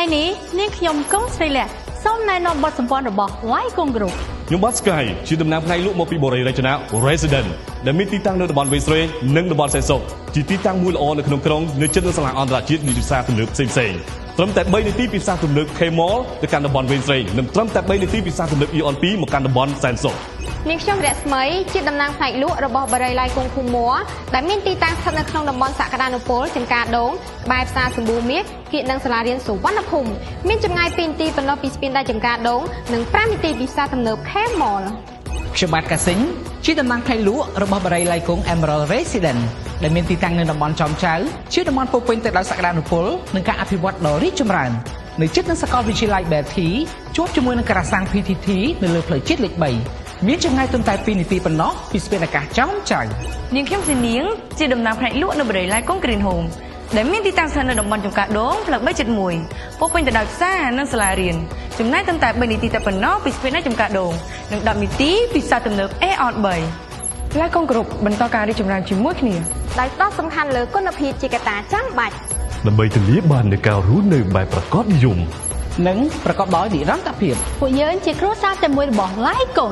ngày ní nên nhom công xây lẹ sau này nó bật sản phẩm bỏ lái công group ខ្ញុំបាទ Sky ជាតំណាងផ្នែកលក់មកពីបរិយារចនា Resident ដែលមានទីតាំងនៅតំបន់វេស្រេនិងតំបន់សេសុកជាទីតាំងមួយល្អនៅក្នុងក្រុងនៅជិតនឹងសាលាអន្តរជាតិនៃវិសាទំនើបផ្សេងៗត្រឹមតែ3នាទីពីផ្សារទំនើប K-Mall ទៅកាន់តំបន់វេស្រេនិងត្រឹមតែ3នាទីពីផ្សារទំនើប Eon 2មកកាន់តំបន់សែនសុខ នាងខ្ញុំរស្មីជាតំណាងផ្នែកលក់របស់បរិយាល័យគង់ភូមិមួដែលមានទីតាំងស្ថិតនៅក្នុងតំបន់សក្តានុពលចំការដូងក្បែរផ្សារសម្បូរមាសគៀកនឹងសាលារៀនសុវណ្ណភូមិមានចម្ងាយ2នាទីប៉ុណ្ណោះពីស្ពានដៃចំការដូងនិង5នាទីពីផ្សារទំនើប K-Mall ខ្ញុំបាទកាស៊ីងជាតំណាងផ្នែកលក់របស់បរិយាល័យគង់ Emerald Resident ដែលមានទីតាំងនៅតំបន់ចំចៅជាតំបន់ពោពេញទៅដោយសក្តានុពលនិងការអភិវឌ្ឍដ៏រីកចម្រើននៅជិតនឹងសាកលវិទ្យាល័យ Betty ជួបជាមួយនឹងការសាង PTT នៅលើផ្លូវជាតិលេខ 3 មានចម្ងាយត្រឹមតែ2នាទីប៉ុណ្ណោះពីស្ពានអាកាសចំចៅ នាងខ្ញុំស៊ីនាងជាតំណាងផ្នែកលក់នៅបរិយាល័យកុង Green Home ដែលមានទីតាំងស្ថិតនៅតំបន់ចំការដូងផ្លូវ371ពោពេញទៅដោយផ្សារនិងសាលារៀនចំណាយត្រឹមតែ3នាទីតែប៉ុណ្ណោះពីស្ពានដៃចំការដូងនិង10នាទីពីផ្សារទំនើប Eon 3 ឡាយកុងគ្រប់បន្តការរីកចម្រើនជាមួយគ្នា ដោយផ្ដោតសំខាន់លើគុណភាពជាកត្តាចាំបាច់ ដើម្បីធានាបាននូវការរស់នៅបែបប្រកបនិយម និងប្រកបដោយនិរន្តរភាព ពួកយើងជាគ្រួសារតែមួយរបស់ឡាយកុង